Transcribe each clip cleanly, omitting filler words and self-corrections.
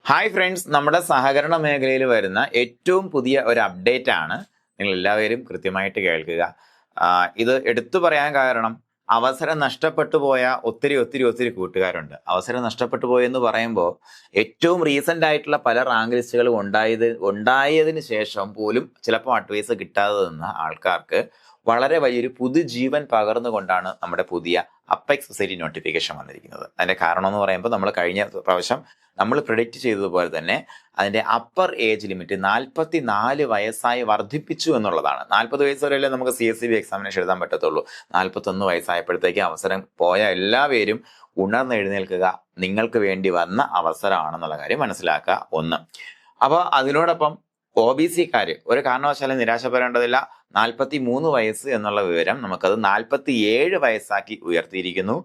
Hi friends, നമ്മുടെ സഹകരണ മേഖലയിൽ വരുന്ന ഏറ്റവും പുതിയ ഒരു അപ്ഡേറ്റ് ആണ്. നിങ്ങൾ എല്ലാവരും കൃത്യമായിട്ട് കേൾക്കുക. ഇത് എടുത്തു പറയാൻ കാരണം അവസരം നഷ്ടപ്പെട്ടു പോയ ഒത്തിരി ഒത്തിരി ഒത്തിരി കൂട്ടുകാരുണ്ട്. അവസരം നഷ്ടപ്പെട്ടു പോയെന്ന് പറയുമ്പോൾ ഏറ്റവും റീസെൻ്റ് ആയിട്ടുള്ള പല റാങ്ക് ലിസ്റ്റുകളും ഉണ്ടായതിന് ശേഷം പോലും ചിലപ്പോൾ അഡ്വൈസ് കിട്ടാതെ നിന്ന ആൾക്കാർക്ക് വളരെ വലിയൊരു പുതുജീവൻ പകർന്നുകൊണ്ടാണ് നമ്മുടെ പുതിയ അപ്പെക്സ് സൊസൈറ്റി നോട്ടിഫിക്കേഷൻ വന്നിരിക്കുന്നത്. അതിന്റെ കാരണം എന്ന് പറയുമ്പോൾ നമ്മൾ കഴിഞ്ഞ പ്രാവശ്യം നമ്മൾ പ്രെഡിക്റ്റ് ചെയ്തതുപോലെ തന്നെ അതിന്റെ അപ്പർ ഏജ് ലിമിറ്റ് 44 വയസ്സായി വർദ്ധിപ്പിച്ചു എന്നുള്ളതാണ്. 40 വയസ്സ് വരെയല്ലേ നമുക്ക് CSCB എക്സാമിനേഷൻ എഴുതാൻ പറ്റത്തുള്ളൂ. 41 വയസ്സായപ്പോഴത്തേക്ക് അവസരം പോയ എല്ലാവരും ഉണർന്നെഴുന്നേൽക്കുക. നിങ്ങൾക്ക് വേണ്ടി വന്ന അവസരമാണെന്നുള്ള കാര്യം മനസ്സിലാക്കുക. ഒന്ന്. അപ്പോൾ അതിനോടൊപ്പം OBC-ക്കാര് ഒരു കാരണവശാലും നിരാശപ്പെടേണ്ടതില്ല. 43 വയസ്സ് എന്നുള്ള വിവരം നമുക്കത് 47 വയസ്സാക്കി ഉയർത്തിയിരിക്കുന്നു.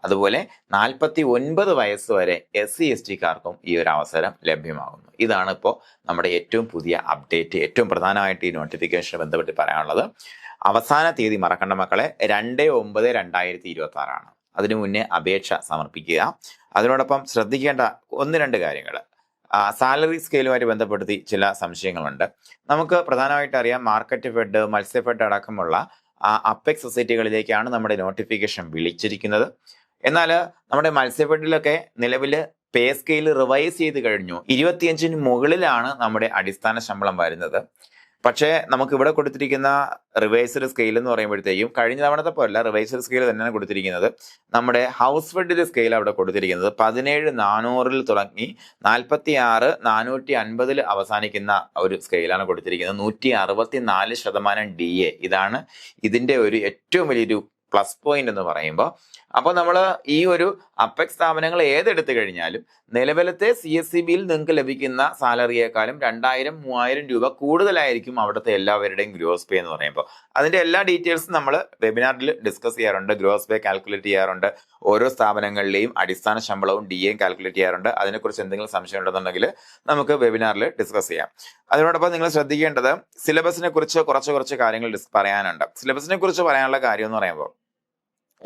അതുപോലെ 49 വയസ്സ് വരെ SC/ST-ക്കാർക്കും ഈ ഒരു അവസരം ലഭ്യമാകുന്നു. ഇതാണ് ഇപ്പോൾ നമ്മുടെ ഏറ്റവും പുതിയ അപ്ഡേറ്റ്. ഏറ്റവും പ്രധാനമായിട്ട് ഈ നോട്ടിഫിക്കേഷനെ ബന്ധപ്പെട്ട് പറയാനുള്ളത്, അവസാന തീയതി മറക്കണ്ട മക്കളെ, 2/9/2026 ആണ്. അതിനു മുന്നേ അപേക്ഷ സമർപ്പിക്കുക. അതിനോടൊപ്പം ശ്രദ്ധിക്കേണ്ട 1-2 കാര്യങ്ങൾ. സാലറി സ്കെയിലുമായിട്ട് ബന്ധപ്പെടുത്തി ചില സംശയങ്ങളുണ്ട്. നമുക്ക് പ്രധാനമായിട്ട് അറിയാം, മാർക്കറ്റ് ഫെഡ്, മത്സ്യഫെഡ് അടക്കമുള്ള അപ്പെക്സ് സൊസൈറ്റികളിലേക്കാണ് നമ്മുടെ നോട്ടിഫിക്കേഷൻ വിളിച്ചിരിക്കുന്നത്. എന്നാൽ നമ്മുടെ മത്സ്യഫെഡിലൊക്കെ നിലവിൽ പേ സ്കെയിൽ റിവൈസ് ചെയ്ത് കഴിഞ്ഞു. 25-ന് മുകളിലാണ് നമ്മുടെ അടിസ്ഥാന ശമ്പളം വരുന്നത്. പക്ഷേ നമുക്ക് ഇവിടെ കൊടുത്തിരിക്കുന്ന റിവൈസ്ഡ് സ്കെയിൽ എന്ന് പറയുമ്പോഴത്തേക്കും കഴിഞ്ഞ തവണത്തെ പോലെ റിവൈസ്ഡ് സ്കെയിൽ തന്നെയാണ് കൊടുത്തിരിക്കുന്നത്. നമ്മുടെ ഹൗസ് ഫെഡിന്റെ സ്കെയിൽ അവിടെ കൊടുത്തിരിക്കുന്നത് 17,400 തുടങ്ങി 46,450 അവസാനിക്കുന്ന ഒരു സ്കെയിലാണ് കൊടുത്തിരിക്കുന്നത്. 164% DA. ഇതാണ് ഇതിന്റെ ഒരു ഏറ്റവും വലിയൊരു പ്ലസ് പോയിന്റ് എന്ന് പറയുമ്പോൾ. അപ്പോൾ നമ്മൾ ഈ ഒരു അപ്പെക്സ് സ്ഥാപനങ്ങൾ ഏതെടുത്തു കഴിഞ്ഞാലും നിലവിലത്തെ CSCB-യിൽ നിങ്ങൾക്ക് ലഭിക്കുന്ന സാലറിയേക്കാളും 2,000-3,000 രൂപ കൂടുതലായിരിക്കും അവിടുത്തെ എല്ലാവരുടെയും ഗ്രോസ് പേ എന്ന് പറയുമ്പോൾ. അതിന്റെ എല്ലാ ഡീറ്റെയിൽസും നമ്മൾ വെബിനാറിൽ ഡിസ്കസ് ചെയ്യാറുണ്ട്. ഗ്രോസ് പേ കാൽക്കുലേറ്റ് ചെയ്യാറുണ്ട്. ഓരോ സ്ഥാപനങ്ങളിലെയും അടിസ്ഥാന ശമ്പളവും DA കാൽക്കുലേറ്റ് ചെയ്യാറുണ്ട്. അതിനെക്കുറിച്ച് എന്തെങ്കിലും സംശയം ഉണ്ടെന്നുണ്ടെങ്കിൽ നമുക്ക് വെബിനാറിൽ ഡിസ്കസ് ചെയ്യാം. അതിനോടൊപ്പം നിങ്ങൾ ശ്രദ്ധിക്കേണ്ടത്, സിലബസിനെ കുറിച്ച് കുറച്ച് കാര്യങ്ങൾ പറയാനുണ്ട്. സിലബസിനെ കുറിച്ച് പറയാനുള്ള കാര്യം എന്ന് പറയുമ്പോൾ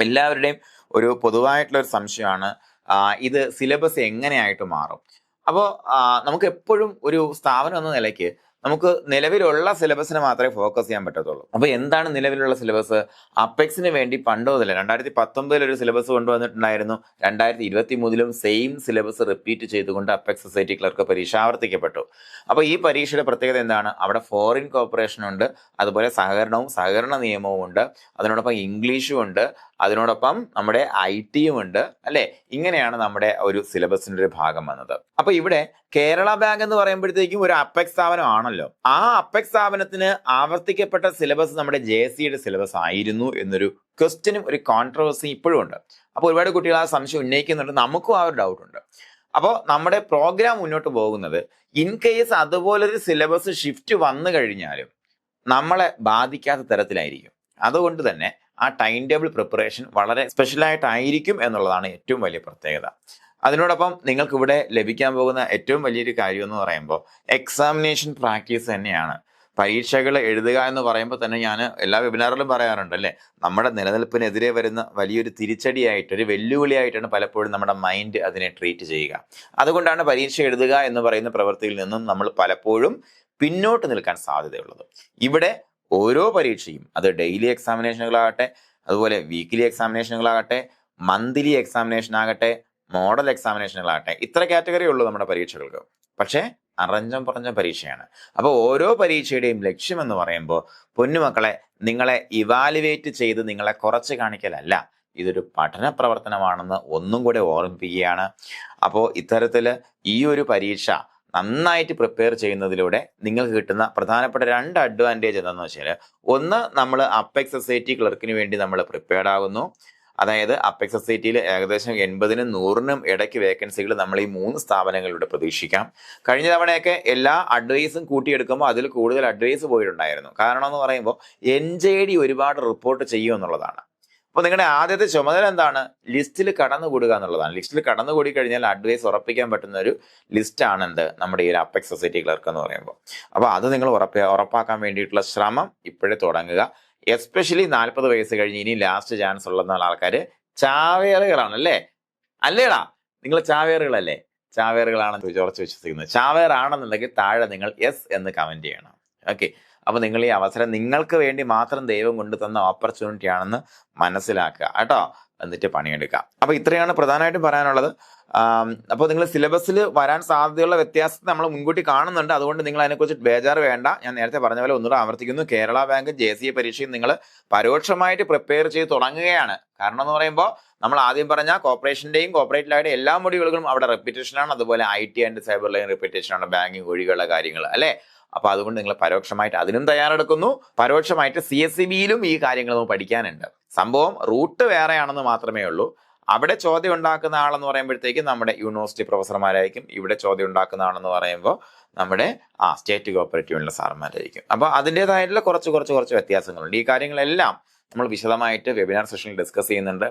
എല്ലാവരുടെയും ഒരു പൊതുവായിട്ടുള്ള ഒരു സംശയമാണ്, ഇത് സിലബസ് എങ്ങനെയായിട്ട് മാറും. അപ്പോൾ നമുക്ക് എപ്പോഴും ഒരു സ്ഥാപനം എന്ന നിലയ്ക്ക് നമുക്ക് നിലവിലുള്ള സിലബസിനെ മാത്രമേ ഫോക്കസ് ചെയ്യാൻ പറ്റത്തുള്ളൂ. അപ്പോൾ എന്താണ് നിലവിലുള്ള സിലബസ്? അപ്പെക്സിന് വേണ്ടി പണ്ട് മുതലേ 2019 ഒരു സിലബസ് കൊണ്ടുവന്നിട്ടുണ്ടായിരുന്നു. 2023-ലും സെയിം സിലബസ് റിപ്പീറ്റ് ചെയ്തുകൊണ്ട് അപ്പെക്സ് സൊസൈറ്റി ക്ലർക്ക് പരീക്ഷ ആവർത്തിക്കപ്പെട്ടു. അപ്പോൾ ഈ പരീക്ഷയുടെ പ്രത്യേകത എന്താണ്? അവിടെ ഫോറിൻ കോർപ്പറേഷൻ ഉണ്ട്, അതുപോലെ സഹകരണ നിയമവും ഉണ്ട്, അതിനോടൊപ്പം ഇംഗ്ലീഷും ഉണ്ട്, അതിനോടൊപ്പം നമ്മുടെ IT-യും ഉണ്ട്, അല്ലെ? ഇങ്ങനെയാണ് നമ്മുടെ ഒരു സിലബസിന്റെ ഒരു ഭാഗം വന്നത്. അപ്പൊ ഇവിടെ കേരള ബാങ്ക് എന്ന് പറയുമ്പോഴത്തേക്കും ഒരു അപ്പെക്സ് സ്ഥാപനം ആണല്ലോ. ആ അപ്പെക്സ് സ്ഥാപനത്തിന് ആവർത്തിക്കപ്പെട്ട സിലബസ് നമ്മുടെ JC-യുടെ സിലബസ് ആയിരുന്നു എന്നൊരു ക്വസ്റ്റ്യനും ഒരു കോൺട്രവേഴ്സിയും ഇപ്പോഴും ഉണ്ട്. അപ്പോൾ ഒരുപാട് കുട്ടികൾ ആ സംശയം ഉന്നയിക്കുന്നുണ്ട്. നമുക്കും ആ ഒരു ഡൗട്ട് ഉണ്ട്. അപ്പോൾ നമ്മുടെ പ്രോഗ്രാം മുന്നോട്ട് പോകുന്നത് ഇൻ കേസ് അതുപോലൊരു സിലബസ് ഷിഫ്റ്റ് വന്നു കഴിഞ്ഞാലും നമ്മളെ ബാധിക്കാത്ത തരത്തിലായിരിക്കും. അതുകൊണ്ട് തന്നെ ആ ടൈം ടേബിൾ പ്രിപ്പറേഷൻ വളരെ സ്പെഷ്യലായിട്ടായിരിക്കും എന്നുള്ളതാണ് ഏറ്റവും വലിയ പ്രത്യേകത. അതിനോടൊപ്പം നിങ്ങൾക്ക് ഇവിടെ ലഭിക്കാൻ പോകുന്ന ഏറ്റവും വലിയൊരു കാര്യം എന്ന് പറയുമ്പോൾ എക്സാമിനേഷൻ പ്രാക്ടീസ് തന്നെയാണ്. പരീക്ഷകൾ എഴുതുക എന്ന് പറയുമ്പോൾ തന്നെ ഞാൻ എല്ലാ വെബിനാറിലും പറയാറുണ്ട്, അല്ലേ? നമ്മുടെ നിലനിൽപ്പിനെതിരെ വരുന്ന വലിയൊരു തിരിച്ചടിയായിട്ട്, ഒരു വെല്ലുവിളിയായിട്ടാണ് പലപ്പോഴും നമ്മുടെ മൈൻഡ് അതിനെ ട്രീറ്റ് ചെയ്യുക. അതുകൊണ്ടാണ് പരീക്ഷ എഴുതുക എന്ന് പറയുന്ന പ്രവൃത്തിയിൽ നിന്നും നമ്മൾ പലപ്പോഴും പിന്നോട്ട് നിൽക്കാൻ സാധ്യതയുള്ളത്. ഇവിടെ ഓരോ പരീക്ഷയും, അത് ഡെയിലി എക്സാമിനേഷനുകളാകട്ടെ, അതുപോലെ വീക്കിലി എക്സാമിനേഷനുകളാകട്ടെ, മന്ത്ലി എക്സാമിനേഷൻ ആകട്ടെ, മോഡൽ എക്സാമിനേഷനുകളാകട്ടെ, ഇത്ര കാറ്റഗറി ഉള്ളൂ നമ്മുടെ പരീക്ഷകൾക്ക്. പക്ഷേ അറഞ്ചം പറഞ്ഞ പരീക്ഷയാണ്. അപ്പോൾ ഓരോ പരീക്ഷയുടെയും ലക്ഷ്യം എന്ന് പറയുമ്പോൾ പൊന്നുമക്കളെ, നിങ്ങളെ ഇവാലുവേറ്റ് ചെയ്ത് നിങ്ങളെ കുറച്ച് കാണിക്കലല്ല, ഇതൊരു പഠന പ്രവർത്തനമാണെന്ന് ഒന്നും കൂടെ ഓർമ്മിപ്പിക്കുകയാണ്. അപ്പോൾ ഇത്തരത്തിൽ ഈ ഒരു പരീക്ഷ നന്നായിട്ട് പ്രിപ്പയർ ചെയ്യുന്നതിലൂടെ നിങ്ങൾക്ക് കിട്ടുന്ന പ്രധാനപ്പെട്ട 2 അഡ്വാൻറ്റേജ് എന്താണെന്ന് വെച്ചാൽ, ഒന്ന്, നമ്മൾ അപ്പെക്സ് സൊസൈറ്റി ക്ലർക്കിന് വേണ്ടി നമ്മൾ പ്രിപ്പയർഡ് ആകുന്നു. അതായത് അപ്പെക്സ് സൊസൈറ്റിയിൽ ഏകദേശം 80-നും 100-നും ഇടയ്ക്ക് വേക്കൻസികൾ നമ്മൾ ഈ 3 സ്ഥാപനങ്ങളിലൂടെ പ്രതീക്ഷിക്കാം. കഴിഞ്ഞ തവണയൊക്കെ എല്ലാ അഡ്വൈസും കൂട്ടിയെടുക്കുമ്പോൾ അതിൽ കൂടുതൽ അഡ്വൈസ് പോയിട്ടുണ്ടായിരുന്നു. കാരണം എന്ന് പറയുമ്പോൾ NJD ഒരുപാട് റിപ്പോർട്ട് ചെയ്യും എന്നുള്ളതാണ്. അപ്പോൾ നിങ്ങളുടെ ആദ്യത്തെ ചുമതല എന്താണ്? ലിസ്റ്റിൽ കടന്നുകൂടുക എന്നുള്ളതാണ്. ലിസ്റ്റിൽ കടന്നുകൂടി കഴിഞ്ഞാൽ അഡ്വൈസ് ഉറപ്പിക്കാൻ പറ്റുന്ന ഒരു ലിസ്റ്റാണ് നമ്മുടെ ഈ ഒരു അപ്പെക്സ് സൊസൈറ്റി ക്ലർക്ക് എന്ന് പറയുമ്പോൾ. അപ്പോൾ അത് നിങ്ങൾ ഉറപ്പാക്കാൻ വേണ്ടിയിട്ടുള്ള ശ്രമം ഇപ്പോഴേ തുടങ്ങുക. എസ്പെഷ്യലി 40 വയസ്സ് കഴിഞ്ഞ് ഇനി ലാസ്റ്റ് ചാൻസ് ഉള്ള ആൾക്കാർ ചാവേറുകളാണ്, അല്ലേ? അല്ലേടാ, നിങ്ങൾ ചാവേറുകളല്ലേ? ചാവേറുകളാണെന്ന് ഉറച്ച് വിശ്വസിക്കുന്നത്. ചാവേറാണെന്നുണ്ടെങ്കിൽ താഴെ നിങ്ങൾ യെസ് എന്ന് കമന്റ് ചെയ്യണം. ഓക്കെ, അപ്പൊ നിങ്ങൾ ഈ അവസരം നിങ്ങൾക്ക് വേണ്ടി മാത്രം ദൈവം കൊണ്ടു തന്ന ഓപ്പർച്യൂണിറ്റി ആണെന്ന് മനസ്സിലാക്കുക കേട്ടോ, എന്നിട്ട് പണിയെടുക്കുക. അപ്പൊ ഇത്രയാണ് പ്രധാനമായിട്ടും പറയാനുള്ളത്. അപ്പോൾ നിങ്ങൾ സിലബസിൽ വരാൻ സാധ്യതയുള്ള വ്യത്യാസം നമ്മൾ മുൻകൂട്ടി കാണുന്നുണ്ട്. അതുകൊണ്ട് നിങ്ങൾ അതിനെക്കുറിച്ച് ബേജാറ് വേണ്ട. ഞാൻ നേരത്തെ പറഞ്ഞ പോലെ ഒന്നുകൂടെ ആവർത്തിക്കുന്നു, കേരള ബാങ്ക് JCA പരീക്ഷയും നിങ്ങൾ പരോക്ഷമായിട്ട് പ്രിപ്പയർ ചെയ്ത് തുടങ്ങുകയാണ്. കാരണം എന്ന് പറയുമ്പോൾ നമ്മൾ ആദ്യം പറഞ്ഞ കോർപ്പറേഷന്റെയും കോർപ്പറേറ്റ് എല്ലാ മൊഡ്യൂളുകളും അവിടെ റെപ്പിറ്റേഷനാണ്. അതുപോലെ IT ആൻഡ് സൈബർ ലൈൻ റെപ്പിറ്റേഷനാണ്, ബാങ്കിങ് ഒഴികെയുള്ള കാര്യങ്ങൾ അല്ലേ. അപ്പൊ അതുകൊണ്ട് നിങ്ങൾ പരോക്ഷമായിട്ട് അതിനും തയ്യാറെടുക്കുന്നു. പരോക്ഷമായിട്ട് CSEBയിലും ഈ കാര്യങ്ങൾ നമുക്ക് പഠിക്കാനുണ്ട്. സംഭവം റൂട്ട് വേറെയാണെന്ന് മാത്രമേ ഉള്ളൂ. അവിടെ ചോദ്യം ഉണ്ടാക്കുന്ന ആളെന്ന് പറയുമ്പോഴത്തേക്കും നമ്മുടെ യൂണിവേഴ്സിറ്റി പ്രൊഫസർമാരായിരിക്കും. ഇവിടെ ചോദ്യം ഉണ്ടാക്കുന്ന ആളെന്ന് പറയുമ്പോൾ നമ്മുടെ സ്റ്റേറ്റ് കോപ്പറേറ്റീവിലുള്ള സാറന്മാരായിരിക്കും. അപ്പൊ അതിൻ്റെതായിട്ടുള്ള കുറച്ച് വ്യത്യാസങ്ങളുണ്ട്. ഈ കാര്യങ്ങളെല്ലാം നമ്മൾ വിശദമായിട്ട് വെബിനാർ സെഷനിൽ ഡിസ്കസ് ചെയ്യുന്നുണ്ട്.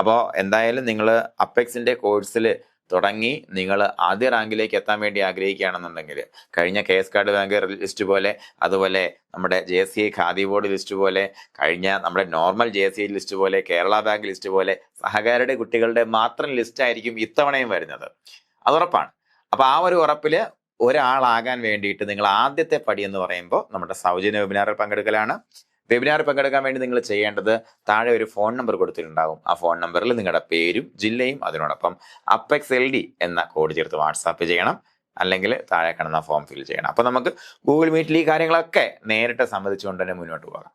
അപ്പോൾ എന്തായാലും നിങ്ങൾ അപ്പെക്സിന്റെ കോഴ്സിൽ തുടങ്ങി നിങ്ങൾ ആദ്യ റാങ്കിലേക്ക് എത്താൻ വേണ്ടി ആഗ്രഹിക്കുകയാണെന്നുണ്ടെങ്കിൽ കഴിഞ്ഞ KS കാർഡ് ബാങ്ക് ലിസ്റ്റ് പോലെ, അതുപോലെ നമ്മുടെ JCA ഖാദി ബോർഡ് ലിസ്റ്റ് പോലെ, കഴിഞ്ഞ നമ്മുടെ നോർമൽ JCA ലിസ്റ്റ് പോലെ, കേരള ബാങ്ക് ലിസ്റ്റ് പോലെ സഹകാരുടെ കുട്ടികളുടെ മാത്രം ലിസ്റ്റ് ആയിരിക്കും ഇത്തവണയും വരുന്നത്. അത് ഉറപ്പാണ്. അപ്പൊ ആ ഒരു ഉറപ്പില് ഒരാളാകാൻ വേണ്ടിയിട്ട് നിങ്ങൾ ആദ്യത്തെ പടി എന്ന് പറയുമ്പോൾ നമ്മുടെ സൗജന്യ വെബിനാറിൽ പങ്കെടുക്കലാണ്. വെബിനാറിൽ പങ്കെടുക്കാൻ വേണ്ടി നിങ്ങൾ ചെയ്യേണ്ടത് താഴെ ഒരു ഫോൺ നമ്പർ കൊടുത്തിട്ടുണ്ടാകും. ആ ഫോൺ നമ്പറിൽ നിങ്ങളുടെ പേരും ജില്ലയും അതിനോടൊപ്പം അപ്പെക്സ് LD എന്ന കോഡ് ചേർത്ത് വാട്സാപ്പ് ചെയ്യണം. അല്ലെങ്കിൽ താഴെ കാണുന്ന ഫോം ഫിൽ ചെയ്യണം. അപ്പൊ നമുക്ക് ഗൂഗിൾ മീറ്റിൽ ഈ കാര്യങ്ങളൊക്കെ നേരിട്ട് സംബന്ധിച്ചുകൊണ്ട് തന്നെ മുന്നോട്ട് പോകാം.